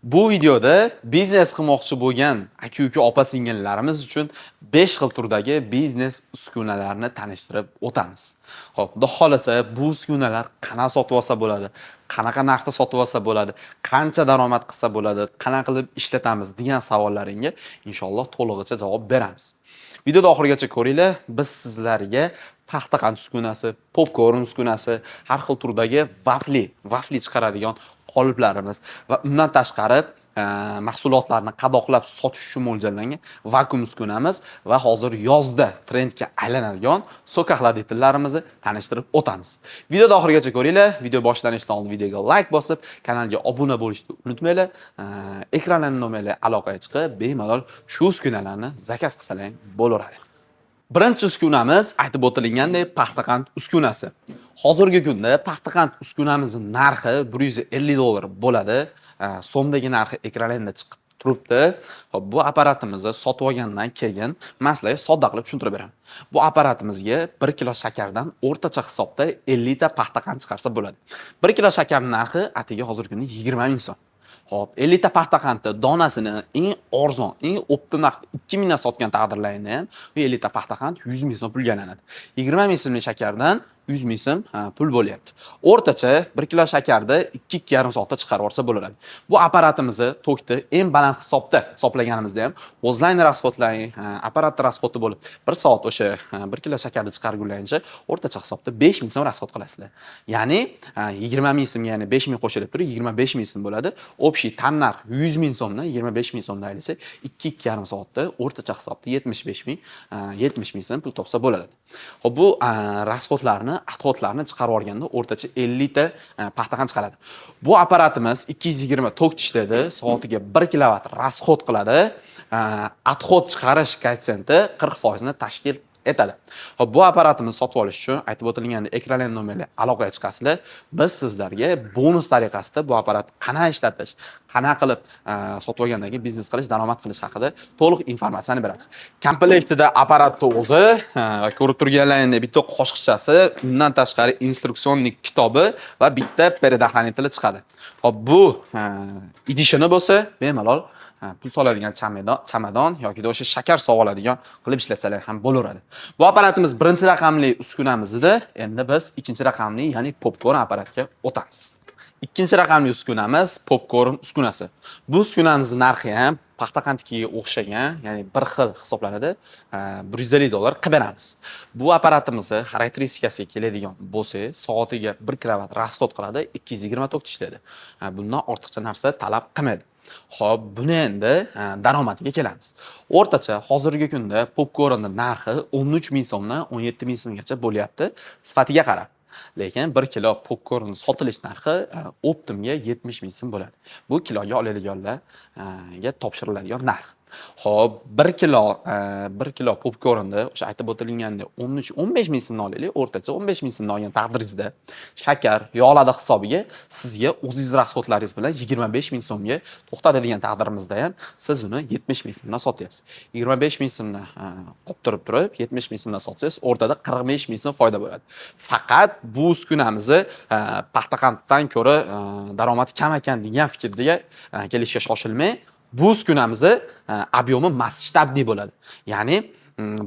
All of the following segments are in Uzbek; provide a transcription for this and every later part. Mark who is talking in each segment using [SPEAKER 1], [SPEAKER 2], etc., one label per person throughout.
[SPEAKER 1] Bu videoda biznes qilmoqchi bo'lgan aka-uka opa-singillarimiz uchun 5 xil turdagi biznes uskunalarni tanishtirib o'tamiz. Xo'p, xudo xolasa bu uskunalar qanaqa sotib olsa bo'ladi, qanaqa narxda sotib olsa bo'ladi, qancha daromad qilsa bo'ladi, qanaqa qilib ishlatamiz degan savollaringga inshaalloh to'lig'icha javob beramiz. Videoda oxirigacha ko'ringlar. Biz sizlarga paxta qand uskunasi, popkorn uskunasi, har xil turdagi vafli chiqaradigan qoliplarimiz va undan tashqari mahsulotlarni qadoqlab sotish uchun mo'ljallangan vakuum uskunamiz va hozir yozda trendga aylanadigan so'kaqlar detallarimizni tanishtirib o'tamiz. Videoda oxirigacha ko'ringlar. Video boshlanishidan oldin videoga like bosib, kanalga obuna bo'lishni unutmanglar. Ekranlarning nomeri aloqaga chiqib, bemalol shu uskunalarni zakaz qilsalaring bo'laveradi. Birinchi uskunamiz aytib o'tilgandek paxta qand uskunasi. Hozirgi kunda paxta qand uskunamizning narxi $150 bo'ladi. So'mdagi narxi ekranlarda chiqib turibdi. Xo'p, bu apparatimizni sotib olgandan keyin maslaga sodda qilib tushuntirib beraman. Bu apparatimizga 1 kilo shakardan o'rtacha hisobda 50 ta paxta qand chiqarsa bo'ladi. 1 kilo shakarning narxi atiga hozirgi kunda 20 ming so'm. Xo'p, 50 ta paxta qandni donasini eng arzon, eng opti narxda 2000 dan sotgan taqdirlarida ham 50 ta paxta qand 100 ming so'm pulga aylanadi. 20 ming so'mlik shakardan 100 ming so'm pul bo'lyapti. O'rtacha 1 kilo shakarda 2-2,5 soatda chiqarib olsa bo'laveradi. Bu apparatimizni tokda eng baland hisobda hisoblaganimizda ham o'zlaring rasxodlaring, apparatning rasxodi bo'lib 1 soat o'sha 1 kilo shakarni chiqargunlaricha o'rtacha hisobda 5 ming so'm rasxod qilasizlar. Ya'ni 20 ming so'mga yana 5 ming qo'shilib turib 25 ming so'm bo'ladi. Общий tannarx 100 ming so'mdan 25 ming so'mdan aylasa 2-2,5 soatda o'rtacha hisobda 75 ming 70 ming so'm pul topsa bo'ladi. Xo'p, bu rasxodlarni atxotlarni chiqarib olganda o'rtacha 50 ta paxta qand chiqaradi. Bu apparatimiz 220 tok ishlaydi, soatiga 1 kilovat rasxod qiladi. Atxot chiqarish koeffitsiyenti 40% ni tashkil etadi. Xo'p, bu apparatimizni sotib olish uchun aytib o'tilgandek ekranlar nomerli aloqaga chiqasizlar. Biz sizlarga bonus tariqasida bu apparatni qanaqa ishlatish, qanaqa qilib sotib olgandagi biznes qilish, daromad qilish haqida to'liq informatsiyani beramiz. Komplektida apparatning o'zi va ko'rib turganlaringdek bitta qoshiqchasi, undan tashqari instruksionnik kitobi va bitta предохранитель chiqadi. Xo'p, bu editioni bo'lsa, bemalol pul soladigan chamadon yoki o'sha shakar sog'oladigan qilib ishlatsalar ham bo'laveradi. Bu apparatimiz birinchi raqamli uskunamizda, endi biz ikkinchi raqamli, ya'ni popkorn apparatga o'tamiz. Ikkinchi raqamli uskunamiz popkorn uskunasi. Bu uskunamizning narxi ham paxta qandga o'xshagan, ya'ni bir xil hisoblanadi. $150 qilib beramiz. Bu apparatimizni xarakteristikasiga keladigan bo'lsa, soatiga 1 kilovat rasxod qiladi, 220 tok ishlaydi. Bundan ortiqcha narsa talab qilmaydi. Xo'p, buni endi daromadiga kelamiz. O'rtacha hozirgi kunda popkornning narxi 13 ming so'mdan 17 ming so'mgacha bo'lyapti sifatiga qarab. Lekin 1 kilo popkorn sotilish narxi optimga 70 ming so'm bo'ladi. Bu kiloga oladiganlarga topshiriladigan narx. Xo'p, 1 kilo popkornda o'sha aytib o'tilganda 13-15 ming so'mdan olaylik, o'rtacha 15 ming so'mdan olgan taqdiringizda shakar, yog'lar hisobiga sizga o'zingiz rasxodlaringiz bilan 25 ming so'mga to'xtatadigan taqdirimizda ham siz uni 70 ming so'mdan sotyapsiz. 25 ming so'mdan olib turib 70 ming so'mdan sotsangiz o'rtada 45 ming so'm foyda bo'ladi. Faqat bu uskunamizni paxta qanddan ko'ra daromadi kam ekan degan fikrga kelishga shoshilmang. Bu uskunamizni obyomi masshtabli bo'ladi. Ya'ni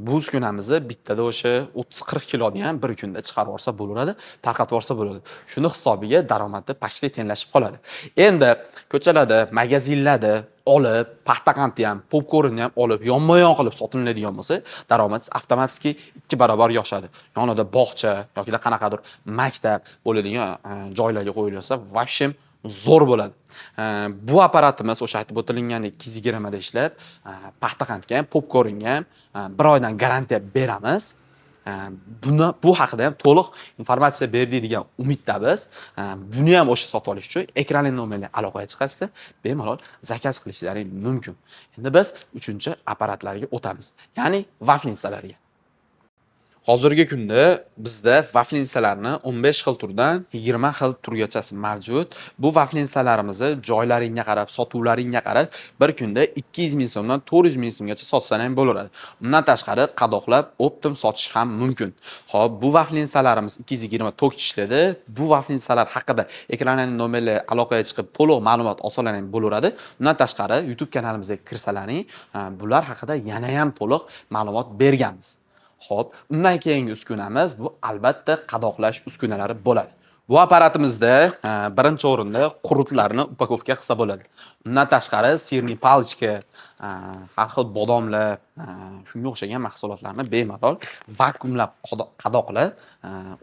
[SPEAKER 1] bu uskunamizni bittada o'sha 30-40 kiloni ham bir kunda chiqarib olsa bo'laveradi, tarqatib olsa bo'ladi. Shuni hisobiga daromadni pashta tenglashib qoladi. Endi ko'chalarda, magazinlarda olib, paxta qandni ham, popkornni ham olib, yonma-yon qilib sotiladigan bo'lsa, daromadingiz avtomatik 2 barobar oshadi. Yonida bog'cha yoki qanaqadir maktab bo'ladigan joylarga qo'yilsa, vobshem zo'r bo'ladi. Bu apparatimiz o'sha aytib o'tilgandek 220 da ishlab, paxta qandga ham, popkornga ham 1 oydan garantiya beramiz. Bu haqida ham to'liq informatsiya berdik degan umiddamiz. Buni ham o'sha sotib olish uchun ekranning nomerli aloqaga chiqasizlar, bemalol zakaz qilishlaring mumkin. Endi biz 3-apparatlarga o'tamiz, ya'ni vaflinsalarga. Hozirgi kunda bizda vaflinsalarni 15 xil turdan 20 xil turgachasi mavjud. Bu vaflinsalarimizni joylaringga qarab, sotuvlaringga qarab bir kunda 200 ming so'mdan 400 ming so'mgacha sotsang ham bo'laveradi. Undan tashqari qadoqlab, optim sotish ham mumkin. Xo'p, bu vaflinsalarimiz 220 tok ishlaydi. Bu vaflinsalar haqida ekranning nomerli aloqaga chiqib to'liq ma'lumot olsalaring ham bo'laveradi. Undan tashqari YouTube kanalimizga kirsalaring, bular haqida yana ham to'liq ma'lumot berganmiz. Xo'p, undan keyingi uskunamiz bu albatta qadoqlash uskunalari bo'ladi. Bu apparatimizda birinchi o'rinda qurutlarni upakovka qilsa bo'ladi. Undan tashqari sirni palichka, har xil bodomlar, shunga o'xshagan mahsulotlarni bemalol vakuumlab qadoqlab,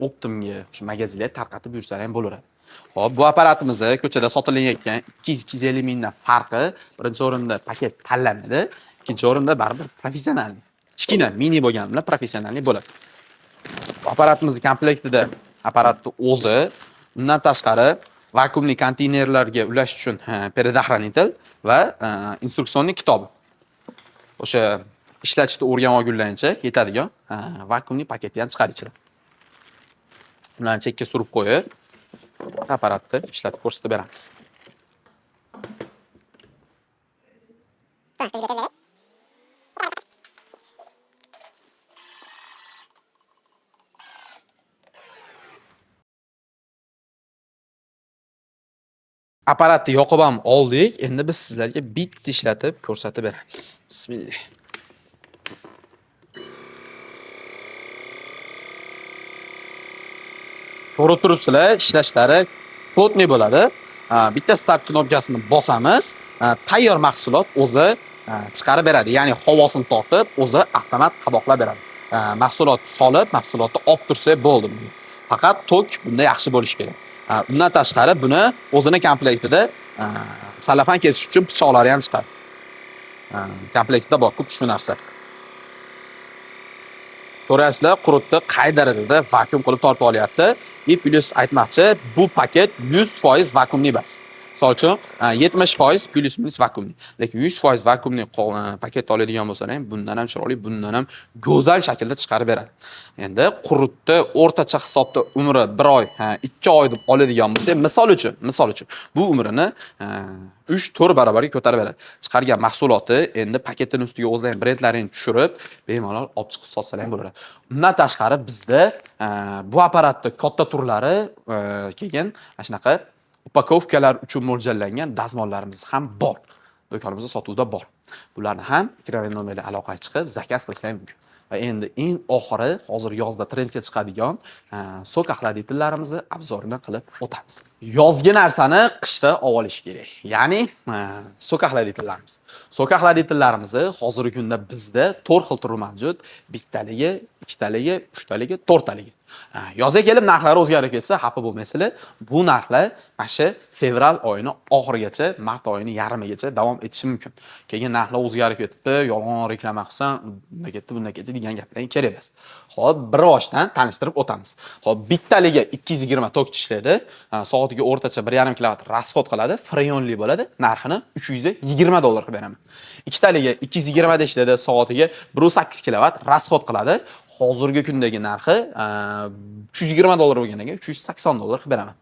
[SPEAKER 1] optimga shu magazinlarga tarqatib yursalar ham bo'laveradi. Xo'p, bu apparatimizni ko'chada sotilayotgan 200-250 mingdan farqi birinchi o'rinda paket tanlanadi, ikkinchi o'rinda baribir professional. Kichkina mini bo'lgani bilan professionallik bo'ladi. Apparatimiz komplektida apparatni o'zi, undan tashqari vakuumli konteynerlarga ulash uchun предохранитель va instruksionniy kitobi. O'sha ishlatishni o'rganib olgunlaricha yetadigan vakuumli paketni ham chiqarib ichidan. Ularni chekka surib qo'yib, apparatni ishlatib ko'rsatib beramiz. Apparatni yoqib ham oldik. Endi biz sizlarga bitta ishlatib ko'rsatib beramiz. Bismillah. Ko'rib turibsizlar, ishlashlari plotniy bo'ladi. Bitta start knopkasini bosamiz, tayyor mahsulot o'zi chiqarib beradi. Ya'ni havosini tortib, o'zi avtomat qadoqlab beradi. Mahsulot solib, mahsulotni olib tursa bo'ldi. Faqat tok bunda yaxshi bo'lishi kerak. Undan tashqari buni o'zini komplektida salafan kesish uchun pichoqlari ham chiqadi. Komplektda bor ko'p shu narsa. Ko'rasizlar, qurutni qay darajada vakuum qilib tortib olyapti. Plus aytmoqchi, bu paket 100% vakuumli emas. Misol uchun 70% plus minus vakuumli. Lekin 100% vakuumli paket oladigan bo'lsangiz, bundan ham chiroyli, bundan ham go'zal shaklda chiqarib beradi. Endi qurutni o'rtacha hisobda umri 1 oy, 2 oy deb oladigan bo'lsa, misol uchun bu umrini 3-4 barobarga ko'tarib beradi. Chiqargan mahsuloti endi paketning ustiga o'zlari brendlarini tushirib, bemalol olib chiqib sotsalar ham bo'ladi. Undan tashqari bizda bu apparatning katta turlari keyin shunaqa upakovkalar uchun mo'ljallangan dazmollarimiz ham bor. Do'konimizda sotuvda bor. Bularni ham ekran nomerli aloqaga chiqib zakaz qilishingiz mumkin. Va endi eng oxiri hozir yozda trendga chiqadigan sok axladitillarimizni obzorini qilib o'tamiz. Yozgi narsani qishda olish kerak. Ya'ni sok axladitillarimiz. Sok axladitillarimizni hozirgi kunda bizda 4 xil turi mavjud. Bittaligi, ikkitaligi, uchtaligi, to'rttaligi. Yozga kelib narxlari o'zgarib ketsa, xafa bo'lmaysizlar. Bu narxlar mana shu fevral oyining oxirigacha, mart oyining yarmigacha davom etishi mumkin. Keyin narxlar o'zgarib ketibdi, yolg'on reklama qilsam, bunday ketdi degan gaplar kerak emas. Xo'p, bir boshdan tanishtirib o'tamiz. Xo'p, bittaligi 220 tok ishlaydi. Soatiga o'rtacha 1,5 kW rasxod qiladi, freonli bo'ladi. Narxini $320 qilib beraman. Ikkitaligi 220 da ishlaydi, soatiga 1,8 kW rasxod qiladi. Hozirgi kundagi narxi $320 bo'lgandan keyin $380 qilib beraman.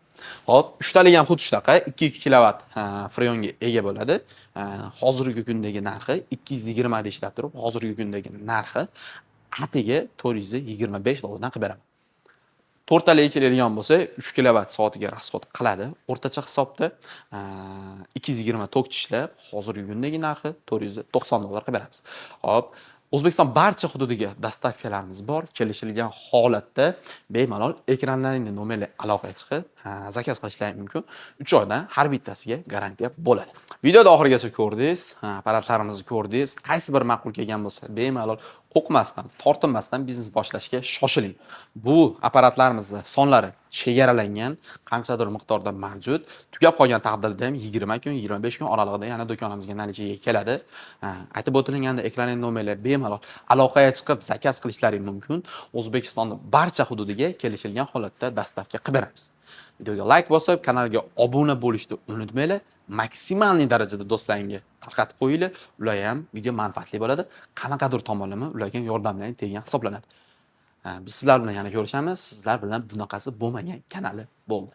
[SPEAKER 1] Xo'p, uchtaligi ham xuddi shunaqa 2 kW freonga ega bo'ladi. Hozirgi kundagi narxi 220 da ishlab turib, hozirgi kundagi narxi atiga $425 dan qilib beraman. To'rttaligi keladigan bo'lsa, 3 kW soatiga rasxod qiladi. O'rtacha hisobda 220 tok ishlab, hozirgi kundagi narxi $490 qilib beramiz. Xo'p, O'zbekiston barcha hududiga dostavkalarimiz bor. Kelishilgan holatda bemalol ekranlaringizning nomerli aloqaga chiqib, zakaz qilishingiz mumkin. 3 oydan har bittasiga garantiya bo'ladi. Videoda oxirigacha ko'rdingiz, apparatlarimizni ko'rdingiz. Qaysi bir ma'qul kelgan bo'lsa, bemalol qo'rqmasdan, tortinmasdan biznes boshlashga shoshiling. Bu apparatlarimizning sonlari chegaralangan, qanchadir miqdorda mavjud. Tugab qolgan taqdirda ham 20 kun, 25 kun oralig'ida yana do'konimizga natijaga keladi. Aytib o'tilganda ekraning nomerli bemalol aloqaga chiqib zakaz qilishlaring mumkin. O'zbekistonning barcha hududiga kelishilgan holatda dostavka qilib beramiz. Videoga like bosib, kanalga obuna bo'lishni unutmanglar. Maksimalniy darajada do'stlaringizga tarqatib qo'yinglar. Ular ham video manfaatli bo'ladi. Qanaqadir tomonlama ularga yordamlaring tegan hisoblanadi. Biz sizlar bilan yana ko'rishamiz. Sizlar bilan bunaqasi bo'lmagan kanali bo'ldi.